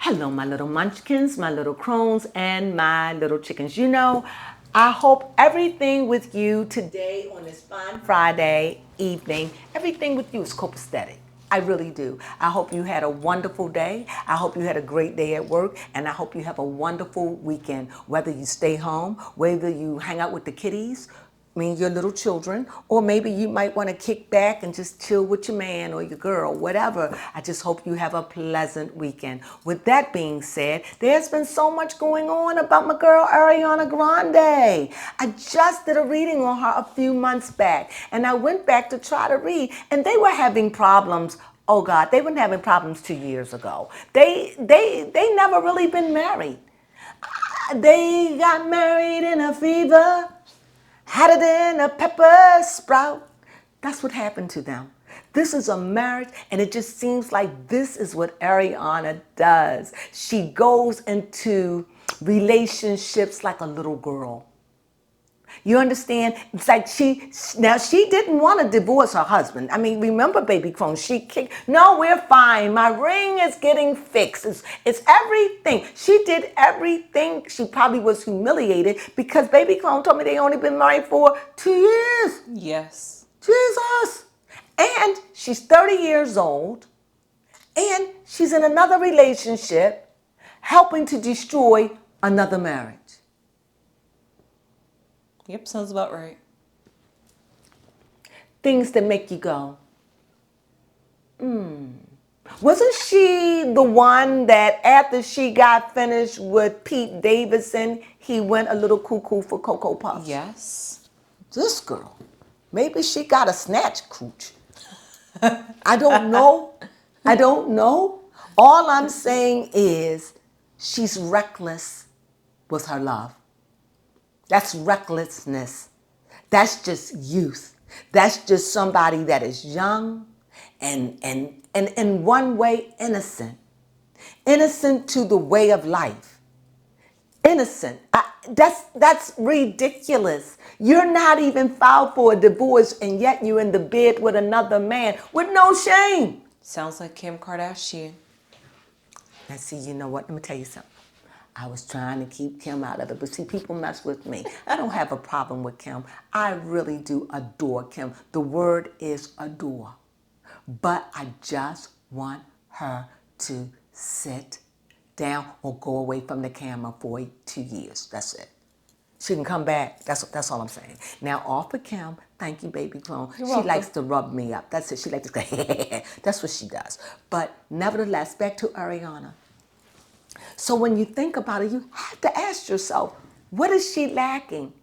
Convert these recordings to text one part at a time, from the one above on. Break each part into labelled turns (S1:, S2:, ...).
S1: Hello, my little munchkins, my little crones, and my little chickens. I hope everything with you today on this fine Friday evening, everything with you is copacetic. I really do. I hope you had a wonderful day. I hope you had a great day at work, and I hope you have a wonderful weekend. Whether you stay home, whether you hang out with the kiddies, your little children, or maybe you might want to kick back and just chill with your man or your girl, whatever. I just hope you have a pleasant weekend. With that being said, there's been so much going on about my girl Ariana Grande. I just did a reading on her a few months back, and I went back to try to read, and they were having problems. Oh God, they weren't having problems 2 years ago. They never really been married. They got married in a fever. Had it in a pepper sprout. That's what happened to them. This is a marriage, and it just seems like this is what Ariana does. She goes into relationships like a little girl. You understand? It's like she didn't want to divorce her husband. Remember Baby Crone, she kicked, no, we're fine. My ring is getting fixed. It's everything. She did everything. She probably was humiliated because Baby Crone told me they only been married for 2 years.
S2: Yes.
S1: Jesus. And she's 30 years old, and she's in another relationship helping to destroy another marriage.
S2: Yep, sounds about right.
S1: Things that make you go, Wasn't she the one that after she got finished with Pete Davidson, he went a little cuckoo for Cocoa Puffs?
S2: Yes.
S1: This girl, maybe she got a snatch cooch. I don't know. I don't know. All I'm saying is she's reckless with her love. That's recklessness. That's just youth. That's just somebody that is young and in one way innocent. Innocent to the way of life. Innocent. That's ridiculous. You're not even filed for a divorce, and yet you're in the bed with another man with no shame.
S2: Sounds like Kim Kardashian.
S1: Now, see, you know what? Let me tell you something. I was trying to keep Kim out of it, but see, people mess with me. I don't have a problem with Kim. I really do adore Kim. The word is adore. But I just want her to sit down or go away from the camera for 2 years. That's it. She can come back. That's all I'm saying. Now, off of Kim, thank you, Baby Clone.
S2: You're
S1: She
S2: welcome.
S1: likes to rub me up. That's it. She likes to go, that's what she does. But nevertheless, back to Ariana. So when you think about it, you have to ask yourself, what is she lacking?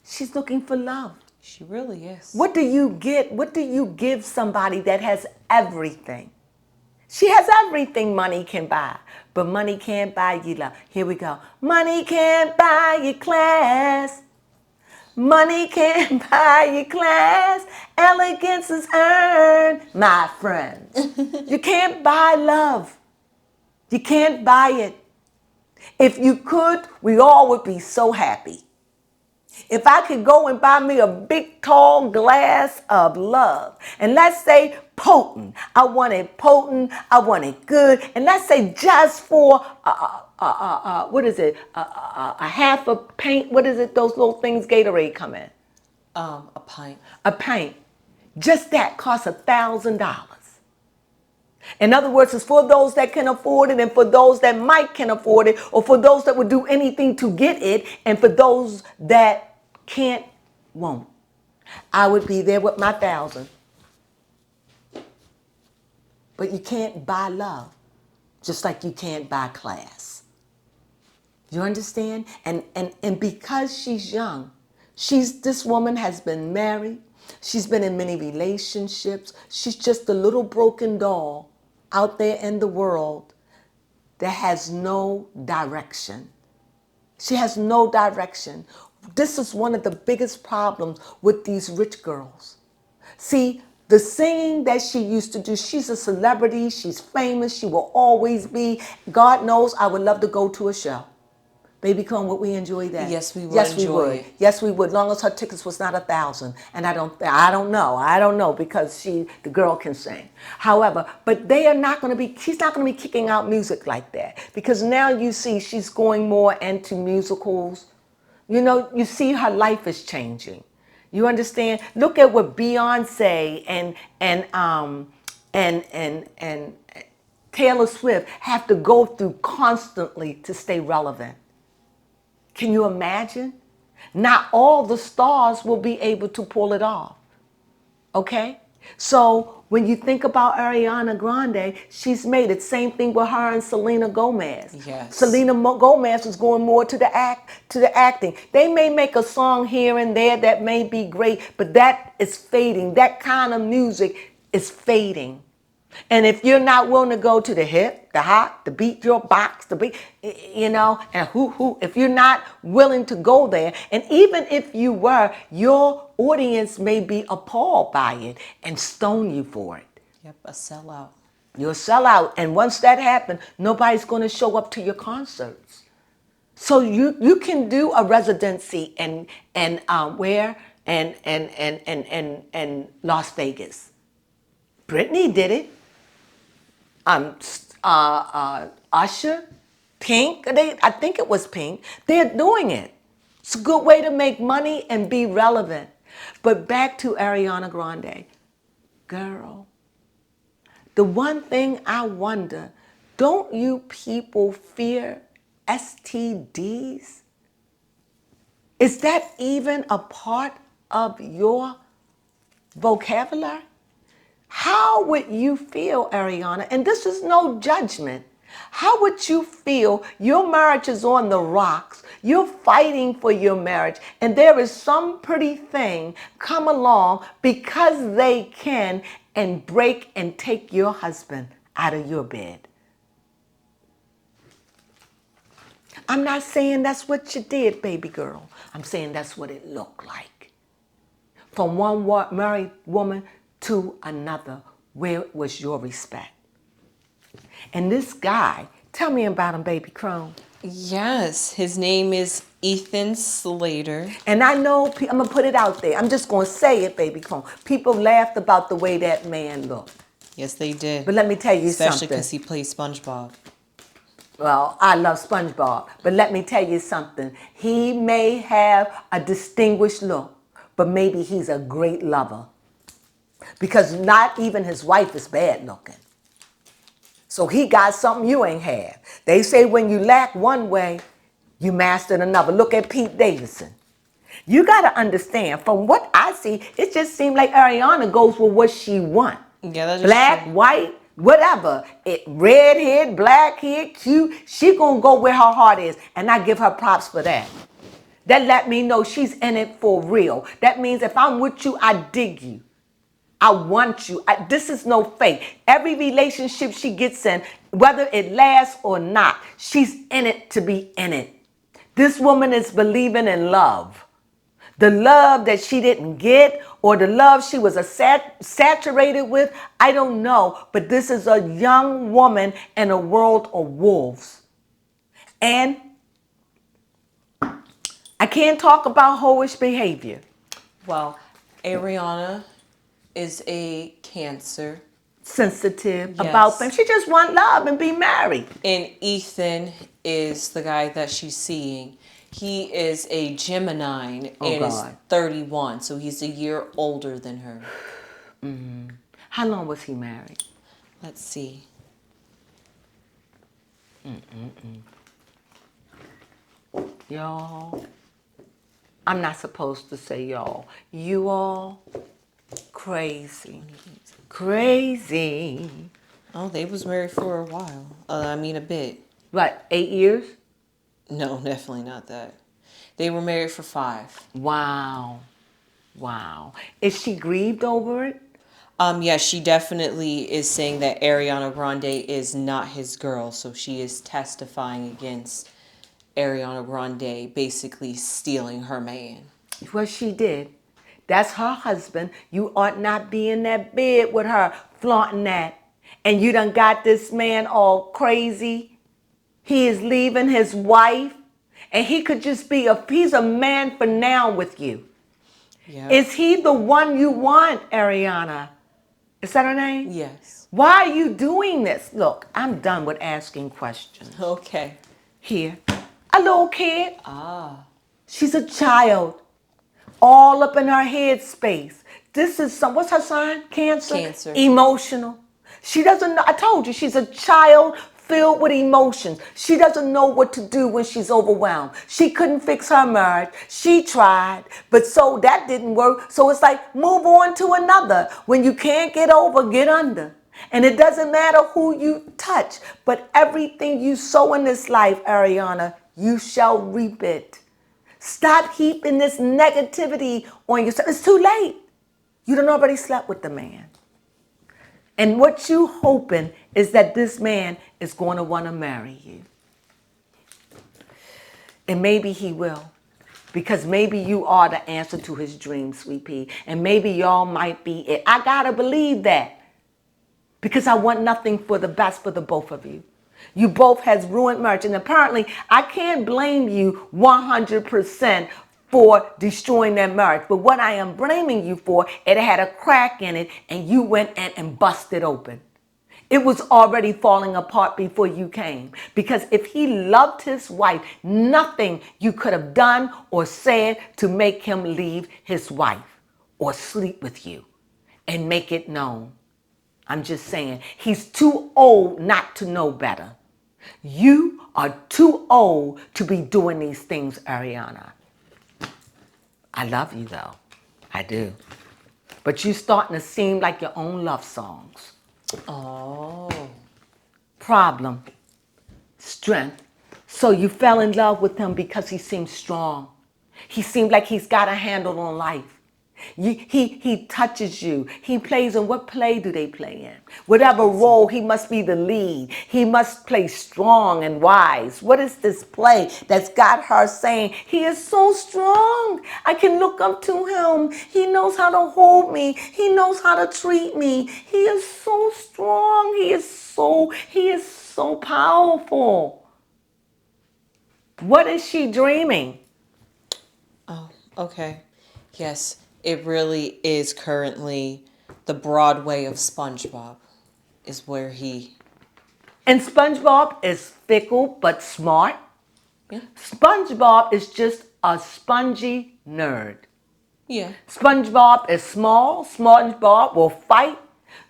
S1: She's looking for love.
S2: She really is.
S1: What do you get? What do you give somebody that has everything? She has everything money can buy, but money can't buy you love. Here we go. Money can't buy you class. Money can't buy you class. Elegance is earned, my friend. You can't buy love. You can't buy it. If you could, we all would be so happy. If I could go and buy me a big tall glass of love, and let's say potent, I want it potent, I want it good, and let's say just for what is it, a half a pint, what is it, those little things Gatorade come in?
S2: A pint.
S1: A pint. Just that costs $1,000. In other words, it's for those that can afford it, and for those that might can afford it, or for those that would do anything to get it, and for those that can't, won't. I would be there with my 1,000. But you can't buy love, just like you can't buy class. You understand? And because she's young, this woman has been married. She's been in many relationships. She's just a little broken doll out there in the world that has no direction. She has no direction. This is one of the biggest problems with these rich girls. See, the singing that she used to do, she's a celebrity, she's famous, she will always be. God knows I would love to go to a show. Baby Cone, would we enjoy that?
S2: Yes, we would
S1: Yes, we
S2: enjoy
S1: would.
S2: it.
S1: Yes, we would. Long as her tickets was not 1,000, and I don't know because the girl can sing. However, but they are not going to be. She's not going to be kicking out music like that because now you see she's going more into musicals. You see her life is changing. You understand? Look at what Beyonce and Taylor Swift have to go through constantly to stay relevant. Can you imagine? Not all the stars will be able to pull it off. Okay? So when you think about Ariana Grande, she's made it. Same thing with her and Selena Gomez.
S2: Yes.
S1: Selena Gomez is going more to the acting. They may make a song here and there that may be great, but that is fading. That kind of music is fading. And if you're not willing to go to the hip, the hop, the beat your box, the beat, and if you're not willing to go there, and even if you were, your audience may be appalled by it and stone you for it.
S2: Yep, a sellout.
S1: You're a sellout, and once that happens, nobody's going to show up to your concerts. So you can do a residency and where and Las Vegas. Britney did it. Usher, Pink. I think it was Pink. They're doing it. It's a good way to make money and be relevant. But back to Ariana Grande, girl. The one thing I wonder, don't you people fear STDs? Is that even a part of your vocabulary? How would you feel, Ariana? And this is no judgment. How would you feel your marriage is on the rocks? You're fighting for your marriage, and there is some pretty thing come along because they can and break and take your husband out of your bed. I'm not saying that's what you did, baby girl. I'm saying that's what it looked like. From one married woman to another, where was your respect? And this guy, tell me about him, baby Crone.
S2: Yes, his name is Ethan Slater.
S1: And I know, I'm going to put it out there. I'm just going to say it, baby Crone. People laughed about the way that man looked.
S2: Yes, they did.
S1: But let me tell you
S2: Especially
S1: something.
S2: because he plays SpongeBob.
S1: Well, I love SpongeBob. But let me tell you something. He may have a distinguished look, but maybe he's a great lover. Because not even his wife is bad looking. So he got something you ain't have. They say when you lack one way, you mastered another. Look at Pete Davidson. You got to understand, from what I see, it just seemed like Ariana goes with what she wants.
S2: Yeah, that is
S1: Black,
S2: true.
S1: white, whatever. Red head, black head, cute. She going to go where her heart is. And I give her props for that. That let me know she's in it for real. That means if I'm with you, I dig you. I want you. This is no fake. Every relationship she gets in, whether it lasts or not, she's in it to be in it. This woman is believing in love. The love that she didn't get or the love she was saturated with, I don't know. But this is a young woman in a world of wolves. And I can't talk about hoish behavior.
S2: Well, Ariana is a Cancer.
S1: Sensitive
S2: Yes.
S1: about things. She just want love and be married.
S2: And Ethan is the guy that she's seeing. He is a Gemini and is 31, so he's a year older than her.
S1: Mm-hmm. How long was he married?
S2: Let's see.
S1: Y'all, I'm not supposed to say y'all. You all, crazy. Crazy.
S2: Oh, they was married for a while. A bit.
S1: What, 8 years?
S2: No, definitely not that. They were married for 5.
S1: Wow. Wow. Is she grieved over it?
S2: Yeah, she definitely is saying that Ariana Grande is not his girl, so she is testifying against Ariana Grande basically stealing her man.
S1: Well, she did. That's her husband. You ought not be in that bed with her flaunting that. And you done got this man all crazy. He is leaving his wife And he could just be he's a man for now with you.
S2: Yeah.
S1: Is he the one you want, Ariana? Is that her name?
S2: Yes.
S1: Why are you doing this? Look, I'm done with asking questions.
S2: Okay.
S1: Here, a little kid.
S2: Ah.
S1: She's a child, all up in her head space. This is what's her sign? Cancer?
S2: Cancer.
S1: Emotional. She doesn't know. I told you, she's a child filled with emotions. She doesn't know what to do when she's overwhelmed. She couldn't fix her marriage. She tried, but so that didn't work. So it's like, move on to another. When you can't get over, get under. And it doesn't matter who you touch, but everything you sow in this life, Ariana, you shall reap it. Stop heaping this negativity on yourself. It's too late. You done already slept with the man. And what you hoping is that this man is going to want to marry you. And maybe he will. Because maybe you are the answer to his dreams, Sweet Pea. And maybe y'all might be it. I got to believe that. Because I want nothing for the best for the both of you. You both has ruined marriage. And apparently, I can't blame you 100% for destroying that marriage. But what I am blaming you for, it had a crack in it and you went in and busted open. It was already falling apart before you came. Because if he loved his wife, nothing you could have done or said to make him leave his wife or sleep with you and make it known. I'm just saying, he's too old not to know better. You are too old to be doing these things, Ariana. I love you, though. I do. But you're starting to seem like your own love songs.
S2: Oh.
S1: Problem. Strength. So you fell in love with him because he seemed strong. He seemed like he's got a handle on life. He touches you. He plays in what play do they play in? Whatever role, he must be the lead. He must play strong and wise. What is this play that's got her saying, he is so strong. I can look up to him. He knows how to hold me. He knows how to treat me. He is so strong. He is so powerful. What is she dreaming?
S2: Oh, okay. Yes, it really is currently the Broadway of SpongeBob is where he...
S1: And SpongeBob is fickle but smart.
S2: Yeah.
S1: SpongeBob is just a spongy nerd.
S2: Yeah.
S1: SpongeBob is small. SpongeBob will fight.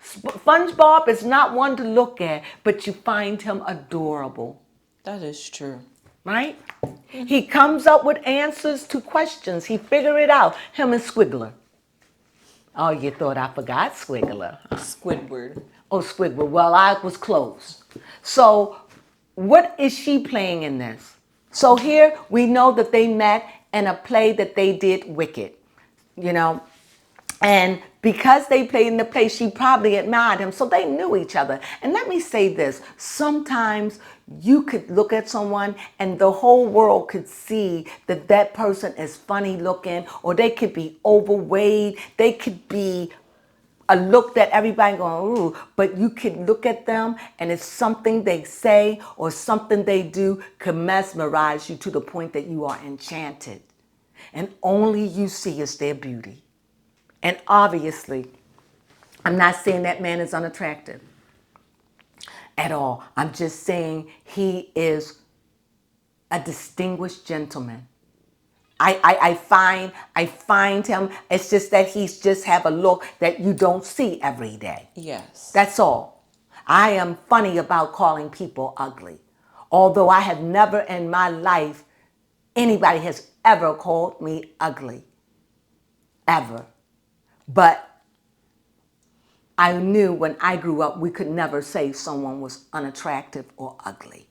S1: SpongeBob is not one to look at, but you find him adorable.
S2: That is true.
S1: Right? He comes up with answers to questions. He figured it out. Him and Squiggler. Oh, you thought I forgot Squiggler.
S2: Squidward.
S1: Oh, Squidward. Well, I was close. So, what is she playing in this? So here we know that they met in a play that they did, Wicked. You know, and because they played in the play, she probably admired him, so they knew each other. And let me say this, sometimes you could look at someone and the whole world could see that that person is funny looking, or they could be overweight, they could be a look that everybody going, ooh, but you can look at them and it's something they say or something they do can mesmerize you to the point that you are enchanted. And only you see is their beauty. And obviously, I'm not saying that man is unattractive at all. I'm just saying he is a distinguished gentleman. I find him, it's just that he's just have a look that you don't see every day.
S2: Yes.
S1: That's all. I am funny about calling people ugly. Although I have never in my life, anybody has ever called me ugly. Ever. But I knew when I grew up, we could never say someone was unattractive or ugly.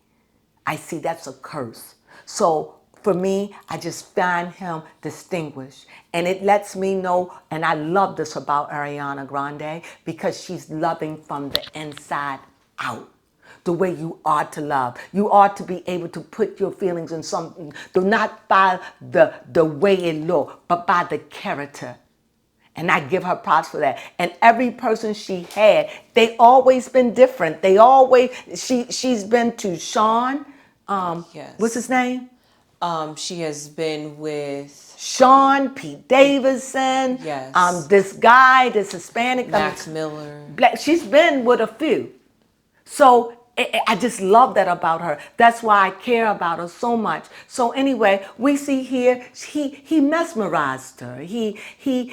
S1: I see that's a curse. So for me, I just find him distinguished. And it lets me know, and I love this about Ariana Grande, because she's loving from the inside out. The way you are to love. You are to be able to put your feelings in something, not by the way it looks, but by the character. And I give her props for that. And every person she had, they always been different. They always, she's been to Sean,
S2: Yes.
S1: what's his name?
S2: She has been with
S1: Sean, Pete Davidson,
S2: yes,
S1: this guy, this Hispanic,
S2: Max Miller.
S1: black. She's been with a few. So I just love that about her. That's why I care about her so much. So anyway, we see here he mesmerized her. He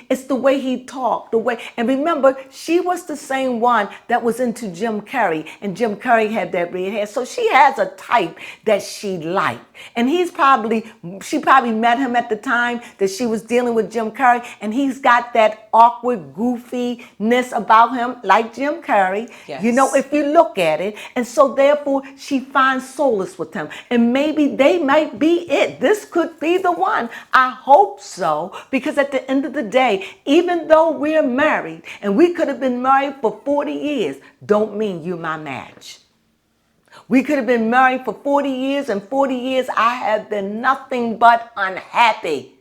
S1: it's the way he talked, the way. And remember, she was the same one that was into Jim Carrey, and Jim Carrey had that red hair. So she has a type that she liked. And she probably met him at the time that she was dealing with Jim Carrey, and he's got that awkward goofiness about him like Jim Carrey.
S2: Yes.
S1: You know, if you look at it. And so therefore she finds solace with him. And maybe they might be it. This could be the one. I hope so. Because at the end of the day, even though we're married and we could have been married for 40 years, don't mean you're my match. We could have been married for 40 years, and 40 years I have been nothing but unhappy,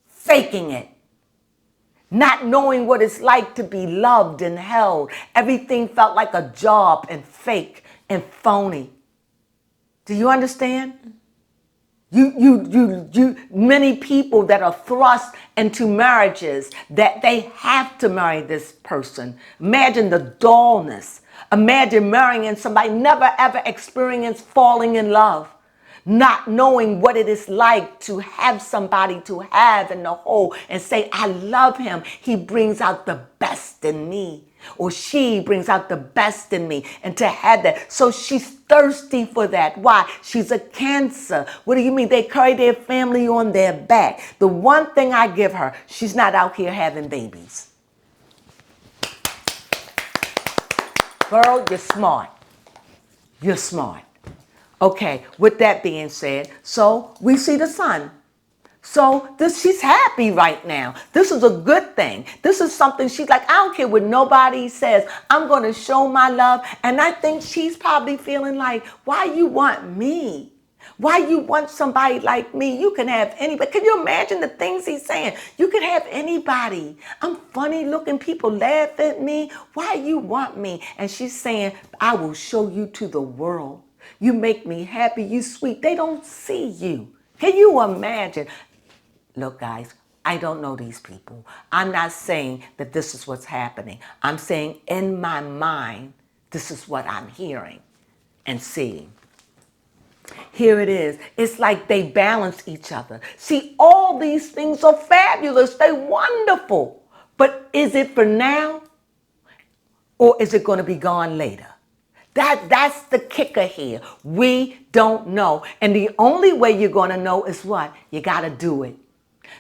S1: faking it, not knowing what it's like to be loved and held. Everything felt like a job and fake and phony. Do you understand? Many people that are thrust into marriages that they have to marry this person. Imagine the dullness. Imagine marrying somebody never ever experienced falling in love, not knowing what it is like to have somebody to have in the whole and say, I love him. He brings out the best in me. Or she brings out the best in me, and to have that. So she's thirsty for that. Why? She's a Cancer. What do you mean? They carry their family on their back. The one thing I give her, she's not out here having babies. Girl, you're smart. You're smart. Okay, with that being said, so we see the sun. So she's happy right now. This is a good thing. This is something she's like, I don't care what nobody says. I'm going to show my love. And I think she's probably feeling like, why you want me? Why you want somebody like me? You can have anybody. Can you imagine the things he's saying? You can have anybody. I'm funny looking. People laugh at me. Why you want me? And she's saying, I will show you to the world. You make me happy. You sweet. They don't see you. Can you imagine? Look, guys, I don't know these people. I'm not saying that this is what's happening. I'm saying in my mind, this is what I'm hearing and seeing. Here it is. It's like they balance each other. See, all these things are fabulous. They're wonderful. But is it for now? Or is it going to be gone later? That's the kicker here. We don't know. And the only way you're going to know is what? You got to do it.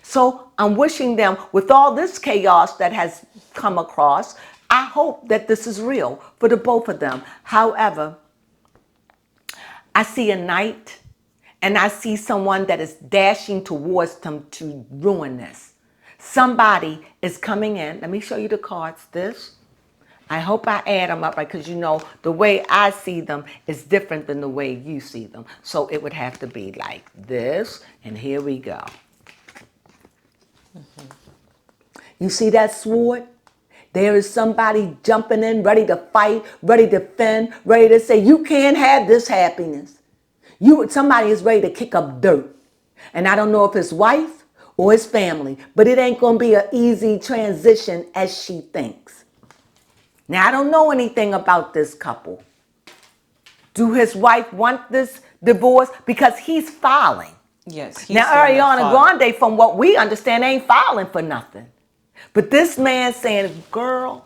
S1: So I'm wishing them, with all this chaos that has come across, I hope that this is real for the both of them. However, I see a knight, and I see someone that is dashing towards them to ruin this. Somebody is coming in. Let me show you the cards. I hope I add them up right, because you know the way I see them is different than the way you see them. So it would have to be like this, and here we go. You see that sword? There is somebody jumping in, ready to fight, ready to defend, ready to say, you can't have this happiness. Somebody is ready to kick up dirt. And I don't know if his wife or his family, but it ain't going to be an easy transition as she thinks. Now, I don't know anything about this couple. Do his wife want this divorce? Because he's filing.
S2: Yes.
S1: Now, Ariana Grande, from what we understand, ain't filing for nothing. But this man saying, girl,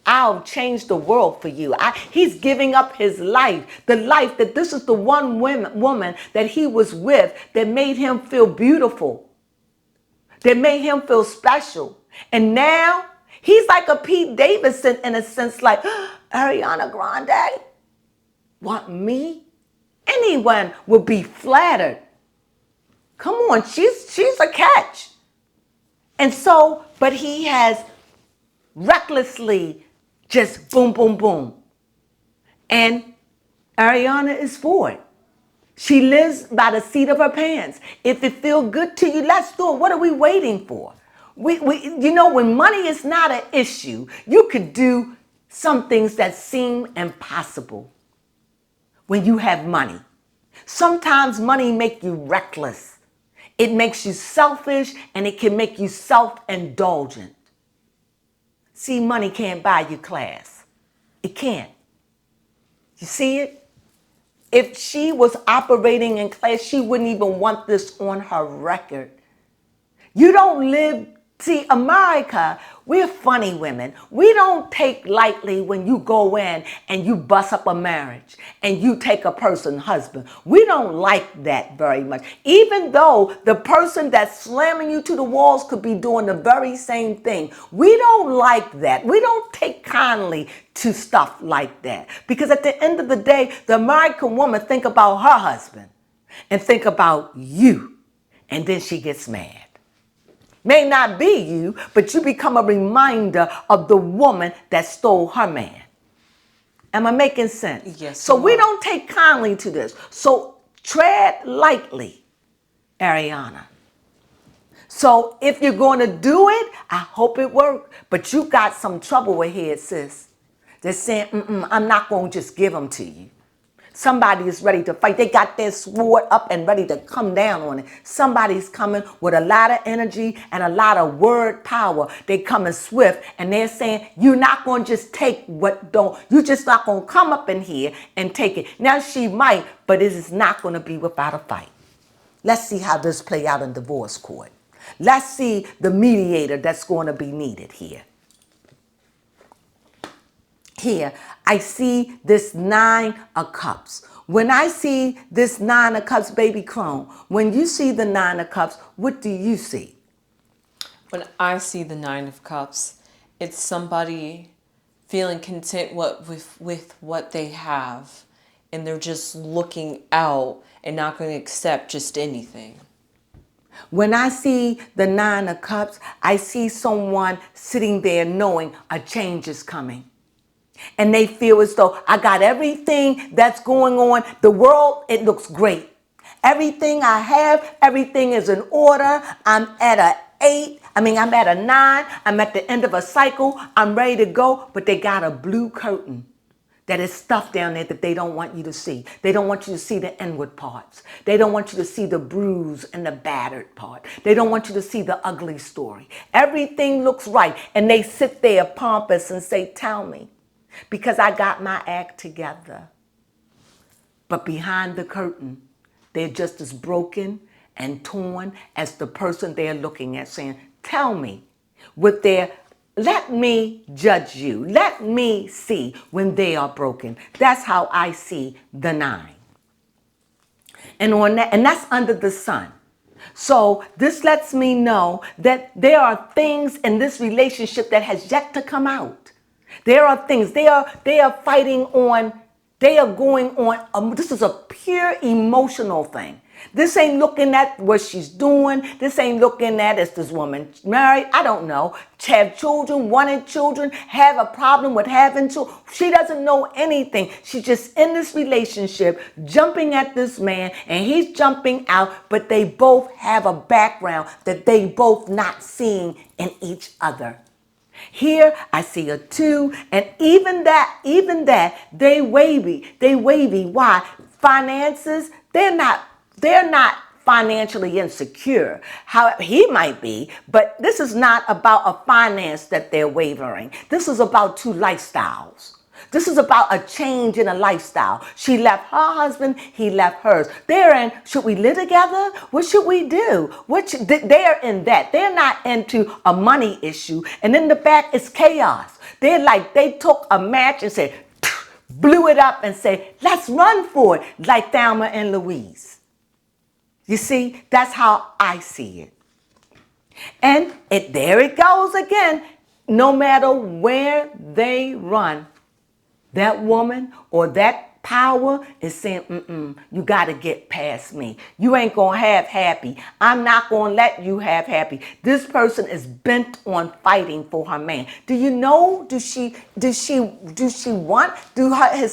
S1: I'll change the world for you. He's giving up his life, the life that this is the one woman that he was with that made him feel beautiful, that made him feel special. And now he's like a Pete Davidson in a sense, like, Ariana Grande want me? Anyone would be flattered. Come on, she's a catch. And so, but he has recklessly just boom, boom, boom. And Ariana is for it. She lives by the seat of her pants. If it feels good to you, let's do it. What are we waiting for? You know, when money is not an issue, you could do some things that seem impossible when you have money. Sometimes money make you reckless. It makes you selfish and it can make you self-indulgent. See, money can't buy you class. It can't. You see it? If she was operating in class, she wouldn't even want this on her record. You don't live, see, America, we're funny women. We don't take lightly when you go in and you bust up a marriage and you take a person's husband. We don't like that very much. Even though the person that's slamming you to the walls could be doing the very same thing. We don't like that. We don't take kindly to stuff like that. Because at the end of the day, the American woman think about her husband and think about you. And then she gets mad. May not be you, but you become a reminder of the woman that stole her man. Am I making sense?
S2: Yes.
S1: So we don't take kindly to this. So tread lightly, Ariana. So if you're going to do it, I hope it works. But you got some trouble ahead, sis. They're saying, I'm not going to just give them to you. Somebody is ready to fight. They got their sword up and ready to come down on it. Somebody's coming with a lot of energy and a lot of word power. They coming swift and they're saying, you're not going to just take what don't. You're just not going to come up in here and take it. Now she might, but it is not going to be without a fight. Let's see how this play out in divorce court. Let's see the mediator that's going to be needed here. Here, I see this 9 of Cups. When I see this 9 of Cups, baby Crone, when you see the 9 of Cups, what do you see?
S2: When I see the 9 of Cups, it's somebody feeling content with what they have. And they're just looking out and not going to accept just anything.
S1: When I see the 9 of Cups, I see someone sitting there knowing a change is coming. And they feel as though I got everything that's going on. The world, it looks great. Everything I have, everything is in order. I'm at I'm at a 9. I'm at the end of a cycle. I'm ready to go. But they got a blue curtain that is stuff down there that they don't want you to see. They don't want you to see the inward parts. They don't want you to see the bruise and the battered part. They don't want you to see the ugly story. Everything looks right. And they sit there pompous and say, tell me. Because I got my act together. But behind the curtain, they're just as broken and torn as the person they're looking at saying, tell me let me judge you. Let me see when they are broken. That's how I see the 9. And that's under the sun. So this lets me know that there are things in this relationship that has yet to come out. There are things, they are fighting on, they are going on, this is a pure emotional thing. This ain't looking at what she's doing. This ain't looking at, is this woman married? I don't know. Have children, wanted children, have a problem with having children. She doesn't know anything. She's just in this relationship, jumping at this man, and he's jumping out, but they both have a background that they both not seeing in each other. Here I see a 2, and even that, they wavy. Why? Finances, they're not financially insecure. However, he might be, but this is not about a finance that they're wavering. This is about 2 lifestyles. This is about a change in a lifestyle. She left her husband, he left hers. They're in, should we live together? What should we do? They're in that. They're not into a money issue. And in the back, it's chaos. They're like, they took a match and said, blew it up and said, let's run for it, like Thelma and Louise. You see, that's how I see it. And there it goes again. No matter where they run, that woman or that power is saying, you got to get past me. You ain't going to have happy. I'm not going to let you have happy. This person is bent on fighting for her man. Do you know, his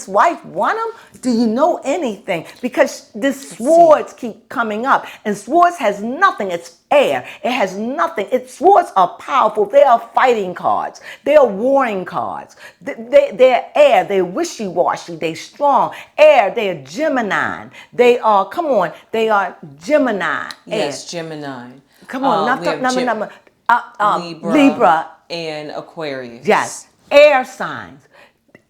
S1: wife want him? Do you know anything? Because the swords keep coming up, and swords has nothing. It's air. It has nothing. Swords are powerful. They are fighting cards. They are warring cards. They're air. They're wishy-washy. They're strong. on. Air, they are Gemini. They are, come on, they are Gemini. Air.
S2: Yes, Gemini.
S1: Come on,
S2: We have
S1: number.
S2: Libra
S1: Libra.
S2: and
S1: Yes,
S2: Aquarius.
S1: air signs.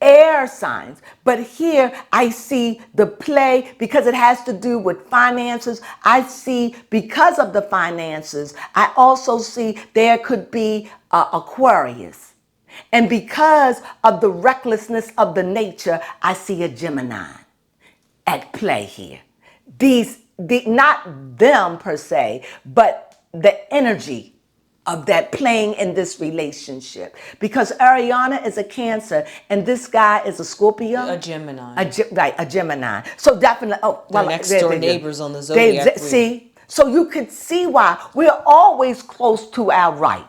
S1: Air signs. But here I see the play because it has to do with finances. I see because of the finances, I also see there could be Aquarius. And because of the recklessness of the nature, I see a Gemini at play here. Not them per se, but the energy of that playing in this relationship. Because Ariana is a Cancer and this guy is a Scorpio.
S2: A Gemini.
S1: Right, a Gemini. So definitely,
S2: They're next door neighbors on the zodiac wheel.
S1: See, so you could see why we're always close to our right.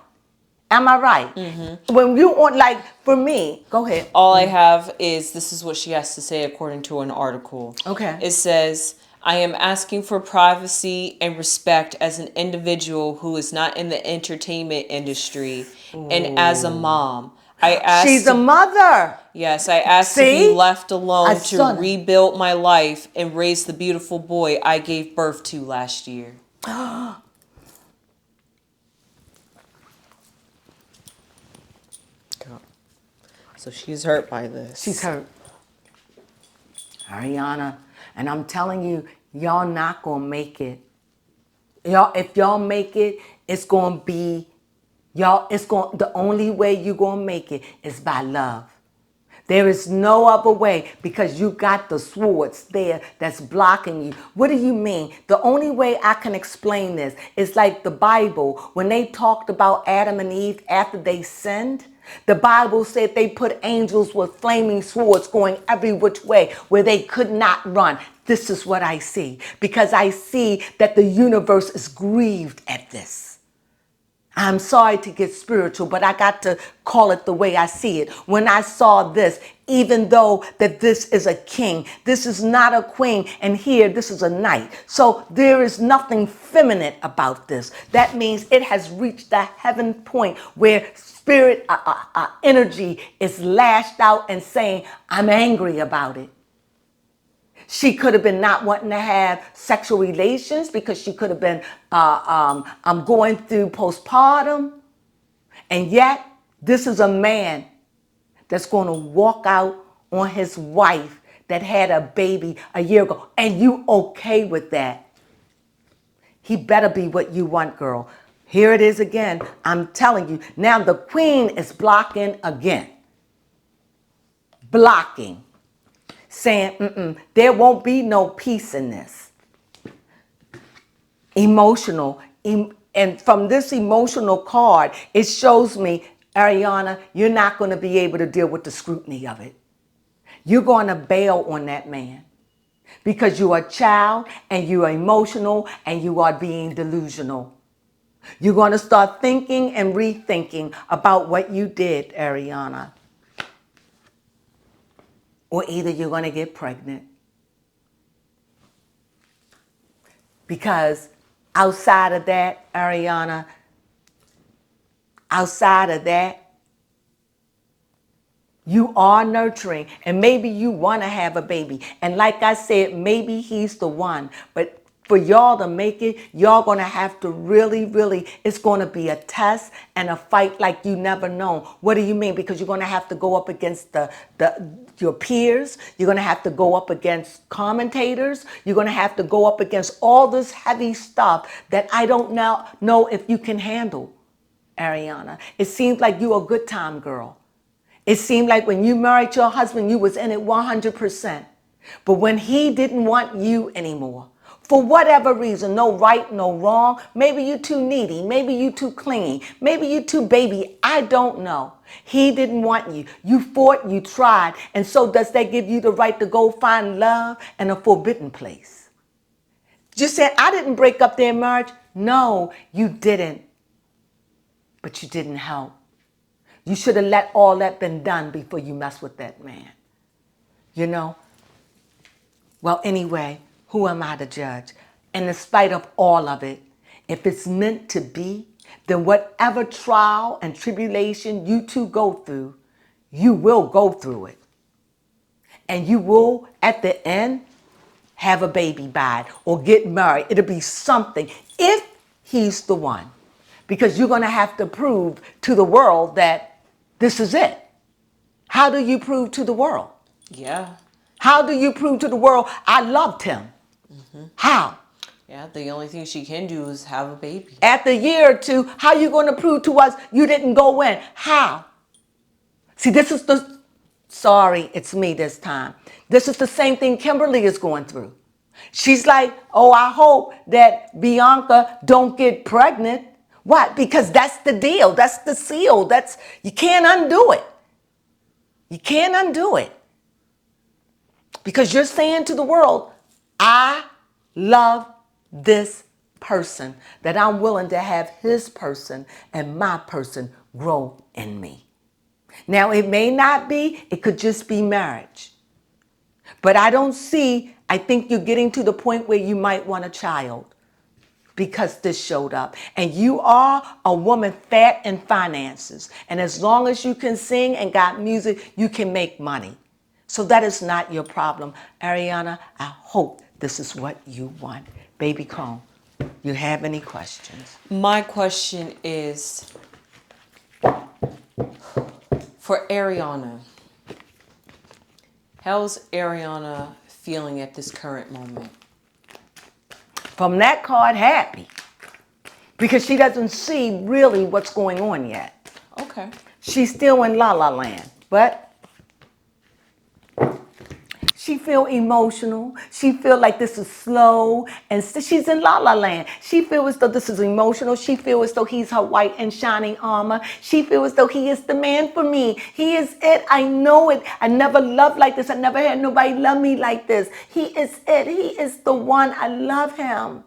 S1: Am I right? Mm-hmm. When you want, like, for me, go ahead.
S2: All I have is, this is what she has to say according to an article.
S1: Okay.
S2: It says, I am asking for privacy and respect as an individual who is not in the entertainment industry. Ooh. And as a mom, I asked...
S1: She's a mother.
S2: Yes, I asked to be left alone to rebuild my life and raise the beautiful boy I gave birth to last year. So she's hurt by this.
S1: She's hurt. Ariana, and I'm telling you, y'all not gonna make it. If y'all make it, it's gonna be, the only way you gonna make it is by love. There is no other way because you got the swords there that's blocking you. What do you mean? The only way I can explain this is like the Bible. When they talked about Adam and Eve after they sinned, the Bible said they put angels with flaming swords going every which way where they could not run. This is what I see because I see that the universe is grieved at this. I'm sorry to get spiritual, but I got to call it the way I see it. When I saw this, even though that this is a king, this is not a queen, and here this is a knight. So there is nothing feminine about this. That means it has reached the heaven point where spirit energy is lashed out and saying, I'm angry about it. She could have been not wanting to have sexual relations because she could have been going through postpartum. And yet, this is a man that's going to walk out on his wife that had a baby a year ago. And you okay with that? He better be what you want, girl. Here it is again. I'm telling you. Now the queen is blocking again. Blocking. Saying, there won't be no peace in this. Emotional. And from this emotional card, it shows me, Ariana, you're not going to be able to deal with the scrutiny of it. You're going to bail on that man because you are a child and you are emotional and you are being delusional. You're going to start thinking and rethinking about what you did, Ariana. Or either you're going to get pregnant. Because outside of that, Ariana, outside of that, you are nurturing. And maybe you want to have a baby. And like I said, maybe he's the one. But for y'all to make it, y'all going to have to really, it's going to be a test and a fight like you never known. What do you mean? Because you're going to have to go up against your peers. You're going to have to go up against commentators. You're going to have to go up against all this heavy stuff that I don't now know if you can handle, Ariana. It seems like you're a good time girl. It seemed like when you married your husband, you was in it 100%. But when he didn't want you anymore, for whatever reason, no right, no wrong, maybe you too needy, maybe you too clingy, maybe you too baby, I don't know. He didn't want you. You fought, you tried, and so does that give you the right to go find love in a forbidden place? Just saying, I didn't break up their marriage. No, you didn't. But you didn't help. You should have let all that been done before you mess with that man. You know? Well, anyway, who am I to judge? And in spite of all of it, if it's meant to be, then whatever trial and tribulation you two go through, you will go through it. And you will, at the end, have a baby by it or get married. It'll be something if he's the one. Because you're going to have to prove to the world that this is it. How do you prove to the world?
S2: Yeah.
S1: How do you prove to the world I loved him? How?
S2: Yeah, the only thing she can do is have a baby.
S1: After a year or two, how are you going to prove to us you didn't go in? How? See, this is the, sorry, it's me this time. This is the same thing Kimberly is going through. She's like, oh, I hope that Bianca don't get pregnant. What? Because that's the deal. That's the seal. You can't undo it. You can't undo it. Because you're saying to the world, I love this person, that I'm willing to have his person and my person grow in me. Now, it may not be, it could just be marriage. But I think you're getting to the point where you might want a child because this showed up. And you are a woman fat in finances. And as long as you can sing and got music, you can make money. So that is not your problem. Ariana, I hope this is what you want. Baby Crone, you have any questions?
S2: My question is for Ariana. How's Ariana feeling at this current moment?
S1: From that card, happy. Because she doesn't see really what's going on yet.
S2: Okay.
S1: She's still in La La Land. But she feel emotional. She feel like this is slow. And she's in La La Land. She feel as though this is emotional. She feel as though he's her white and shining armor. She feel as though he is the man for me. He is it. I know it. I never loved like this. I never had nobody love me like this. He is it. He is the one. I love him.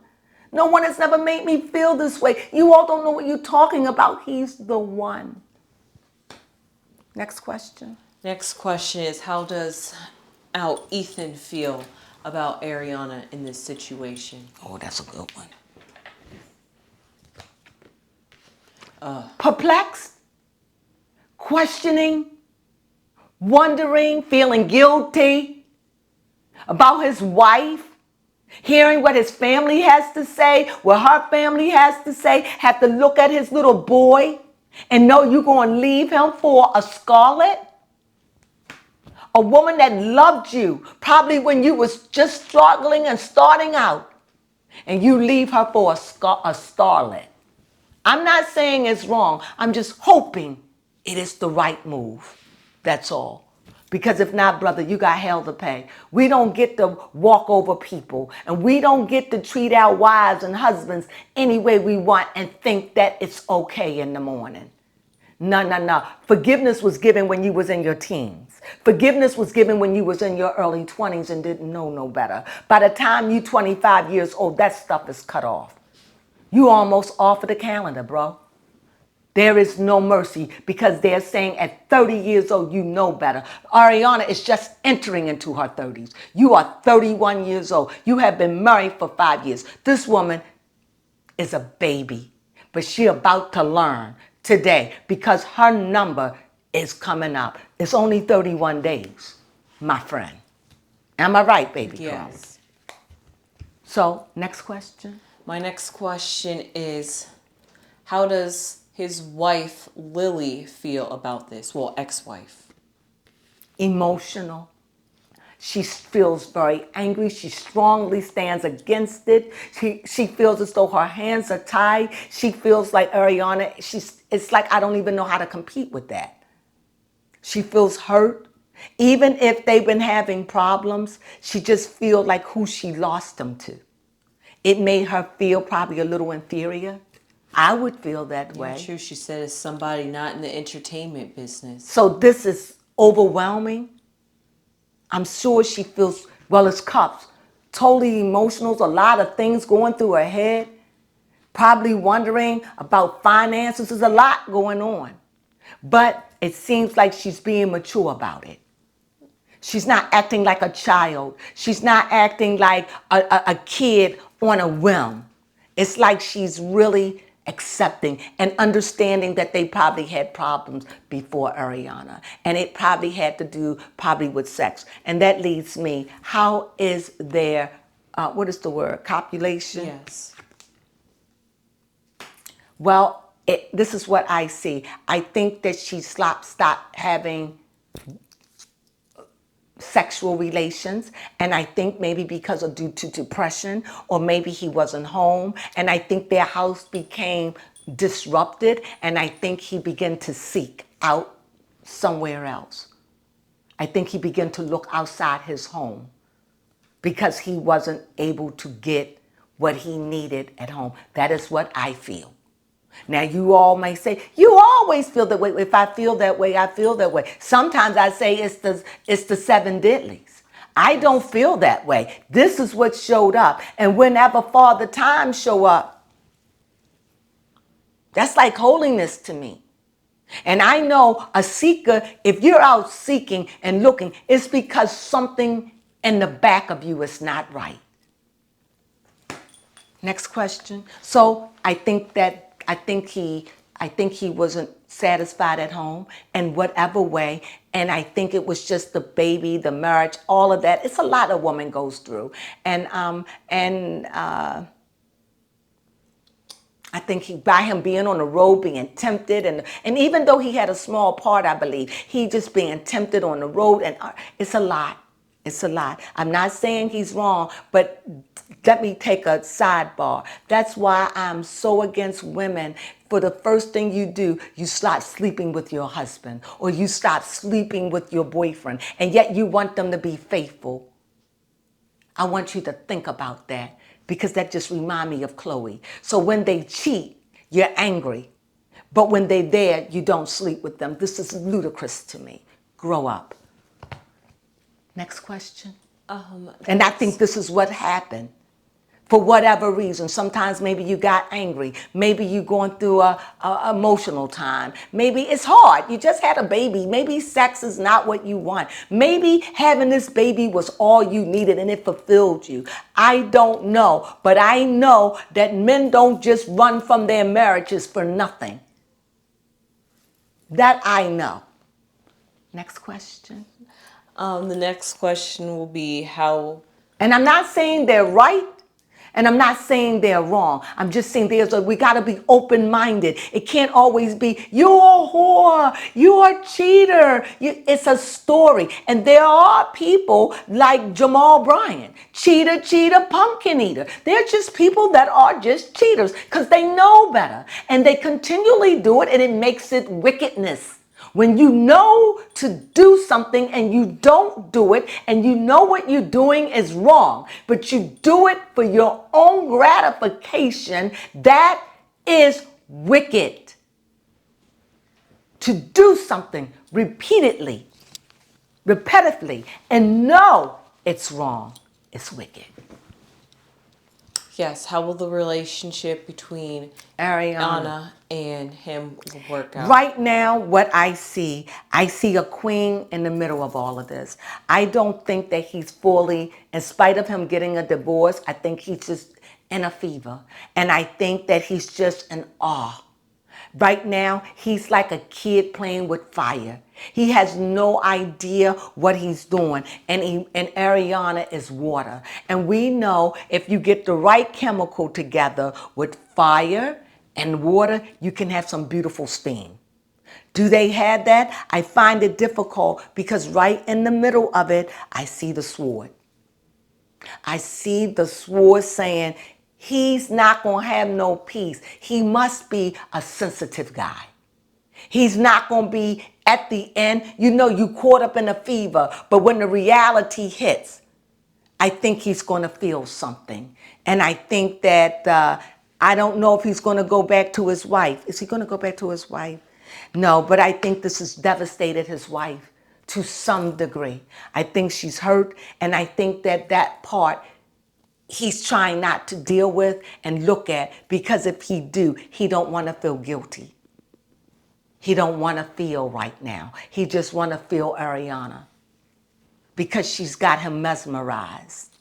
S1: No one has never made me feel this way. You all don't know what you're talking about. He's the one. Next question.
S2: Next question is how Ethan feel about Ariana in this situation?
S1: Oh, that's a good one. Perplexed, questioning, wondering, feeling guilty about his wife, hearing what his family has to say, what her family has to say, have to look at his little boy and know you're going to leave him for a Scarlet? A woman that loved you, probably when you was just struggling and starting out, and you leave her for a starlet. I'm not saying it's wrong. I'm just hoping it is the right move. That's all. Because if not, brother, you got hell to pay. We don't get to walk over people, and we don't get to treat our wives and husbands any way we want and think that it's okay in the morning. No. Forgiveness was given when you was in your teens. Forgiveness was given when you was in your early 20s and didn't know no better. By the time you 25 years old, that stuff is cut off. You almost off of the calendar, bro. There is no mercy because they're saying at 30 years old, you know better. Ariana is just entering into her 30s. You are 31 years old. You have been married for 5 years. This woman is a baby, but she about to learn today because her number is coming up. It's only 31 days, my friend. Am I right, baby?
S2: Yes.
S1: Crone? So, next question.
S2: My next question is how does his wife, Lily, feel about this? Well, ex-wife.
S1: Emotional. She feels very angry. She strongly stands against it. She feels as though her hands are tied. She feels like Ariana, it's like I don't even know how to compete with that. She feels hurt. Even if they've been having problems, she just feels like who she lost them to. It made her feel probably a little inferior. I would feel that way.
S2: True, she said it's somebody not in the entertainment business.
S1: So this is overwhelming. I'm sure she feels, well, it's cups. Totally emotional, a lot of things going through her head. Probably wondering about finances. There's a lot going on. But it seems like she's being mature about it. She's not acting like a child. She's not acting like a kid on a whim. It's like she's really accepting and understanding that they probably had problems before Ariana. And it probably had to do probably with sex. And that leads me, how is their, what is the word, copulation?
S2: Yes.
S1: Well, this is what I see. I think that she stopped having sexual relations, and I think maybe because of due to depression, or maybe he wasn't home, and I think their house became disrupted, and I think he began to seek out somewhere else. I think he began to look outside his home because he wasn't able to get what he needed at home. That is what I feel. Now, you all may say, you always feel that way. If I feel that way, I feel that way. Sometimes I say it's the seven deadlies. I don't feel that way. This is what showed up. And whenever Father Time show up, that's like holiness to me. And I know a seeker, if you're out seeking and looking, it's because something in the back of you is not right. Next question. So I think he wasn't satisfied at home in whatever way. And I think it was just the baby, the marriage, all of that. It's a lot a woman goes through. And I think by him being on the road, being tempted, and even though he had a small part, I believe, he just being tempted on the road, and it's a lot. It's a lot. I'm not saying he's wrong, but let me take a sidebar. That's why I'm so against women. For the first thing you do, you start sleeping with your husband, or you stop sleeping with your boyfriend, and yet you want them to be faithful. I want you to think about that, because that just reminds me of Chloe. So when they cheat, you're angry. But when they're there, you don't sleep with them. This is ludicrous to me. Grow up. Next question. And I think this is what happened. For whatever reason, sometimes maybe you got angry. Maybe you're going through a emotional time. Maybe it's hard. You just had a baby. Maybe sex is not what you want. Maybe having this baby was all you needed and it fulfilled you. I don't know. But I know that men don't just run from their marriages for nothing. That I know. Next question.
S2: The next question will be how...
S1: And I'm not saying they're right. And I'm not saying they're wrong. I'm just saying we got to be open-minded. It can't always be, you're a whore, you're a cheater. It's a story. And there are people like Jamal Bryant, cheater, pumpkin eater. They're just people that are just cheaters because they know better. And they continually do it, and it makes it wickedness. When you know to do something and you don't do it, and you know what you're doing is wrong, but you do it for your own gratification, that is wicked. To do something repeatedly, repetitively, and know it's wrong, it's wicked.
S2: Yes, how will the relationship between
S1: Ariana
S2: and him work out?
S1: Right now, what I see a queen in the middle of all of this. I don't think that he's fully, in spite of him getting a divorce, I think he's just in a fever. And I think that he's just in awe. Right now, he's like a kid playing with fire. He has no idea what he's doing. And Ariana is water. And we know if you get the right chemical together with fire and water, you can have some beautiful steam. Do they have that? I find it difficult because right in the middle of it, I see the sword. I see the sword saying, he's not going to have no peace. He must be a sensitive guy. He's not going to be at the end. You know, you caught up in a fever, but when the reality hits, I think he's going to feel something. And I think that I don't know if he's going to go back to his wife. Is he going to go back to his wife? No, but I think this has devastated his wife to some degree. I think she's hurt, and I think that part he's trying not to deal with and look at, because if he do, he don't want to feel guilty. He don't want to feel right now. He just want to feel Ariana because she's got him mesmerized.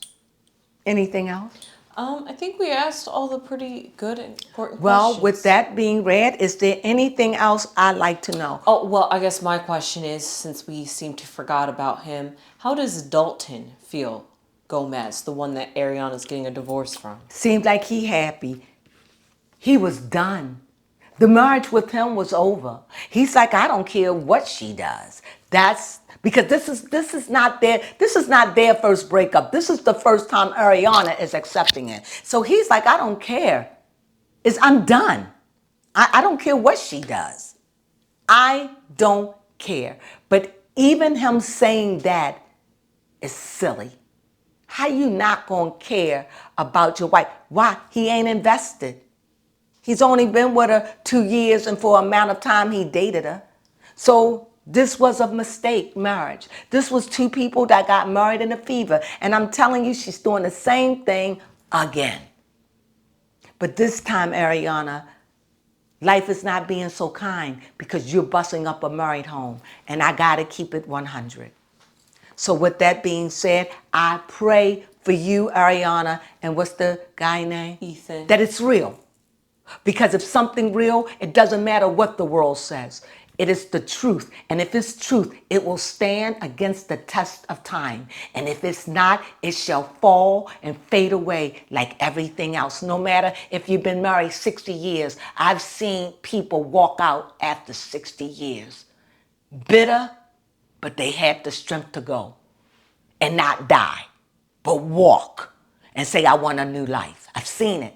S1: Anything else?
S2: I think we asked all the pretty good, important
S1: Well,
S2: questions.
S1: with that being read, is there anything else I'd like to know?
S2: Oh, well, I guess my question is, since we seem to forgot about him, how does Dalton feel, Gomez, the one that Ariana's getting a divorce from?
S1: Seems like he happy. He was done. The marriage with him was over. He's like, I don't care what she does. That's because this is not their first breakup. This is the first time Ariana is accepting it. So he's like, I don't care. I'm done. I don't care what she does. I don't care. But even him saying that is silly. How you not gonna care about your wife? Why? He ain't invested. He's only been with her 2 years and for the amount of time he dated her. So this was a mistake marriage. This was two people that got married in a fever. And I'm telling you, she's doing the same thing again. But this time, Ariana, life is not being so kind because you're busting up a married home. And I got to keep it 100. So with that being said, I pray for you, Ariana, and what's the guy name?
S2: Ethan.
S1: That it's real. Because if something real, it doesn't matter what the world says. It is the truth. And if it's truth, it will stand against the test of time. And if it's not, it shall fall and fade away like everything else. No matter if you've been married 60 years, I've seen people walk out after 60 years. Bitter, but they had the strength to go and not die, but walk and say, I want a new life. I've seen it.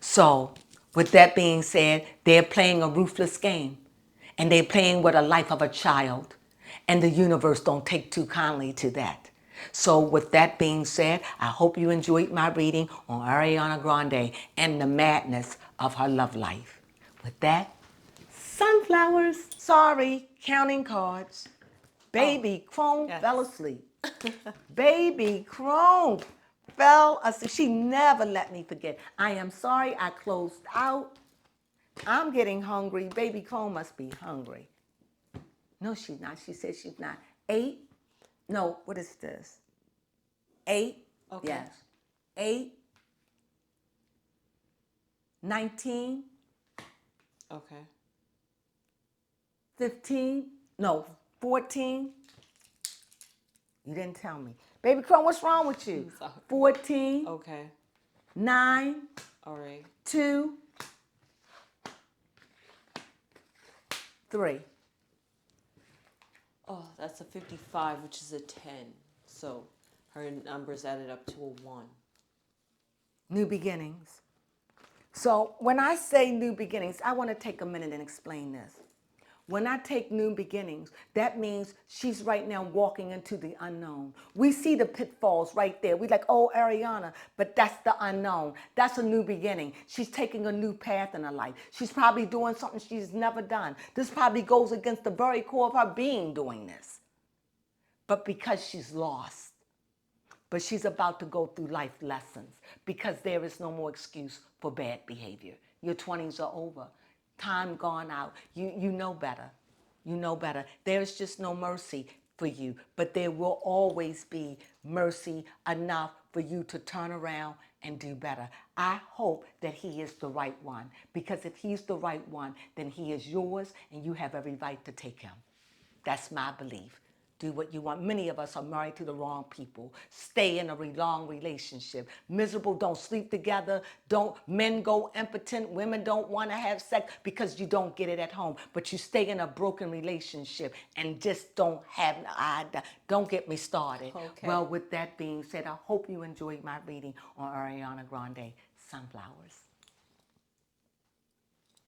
S1: So, with that being said, they're playing a ruthless game. And they're playing with the life of a child. And the universe don't take too kindly to that. So, with that being said, I hope you enjoyed my reading on Ariana Grande and the madness of her love life. With that, sunflowers. Sorry, counting cards. Baby Crone fell asleep. Baby Crone fell asleep. She never let me forget. I am sorry I closed out. I'm getting hungry. Baby Crone must be hungry. No, she's not. She said she's not. 8? No, what is this? 8?
S2: Okay.
S1: Yes. 8? 19?
S2: Okay.
S1: 15? No, 14? You didn't tell me. Baby Crone, what's wrong with you? 14?
S2: Okay.
S1: 9?
S2: All right.
S1: 2? 3.
S2: Oh, that's a 55, which is a 10. So her numbers added up to a 1.
S1: New beginnings. So when I say new beginnings, I want to take a minute and explain this. When I take new beginnings, that means she's right now walking into the unknown. We see the pitfalls right there. We're like, oh, Ariana, but that's the unknown. That's a new beginning. She's taking a new path in her life. She's probably doing something she's never done. This probably goes against the very core of her being doing this. But because she's lost, but she's about to go through life lessons because there is no more excuse for bad behavior. Your 20s are over. Time gone out. You know better. You know better. There's just no mercy for you, but there will always be mercy enough for you to turn around and do better. I hope that he is the right one, because if he's the right one, then he is yours and you have every right to take him. That's my belief. Do what you want. Many of us are married to the wrong people. Stay in a long relationship. Miserable, don't sleep together. Men go impotent. Women don't want to have sex because you don't get it at home. But you stay in a broken relationship and just don't get me started.
S2: Okay.
S1: Well, with that being said, I hope you enjoyed my reading on Ariana Grande, Sunflowers.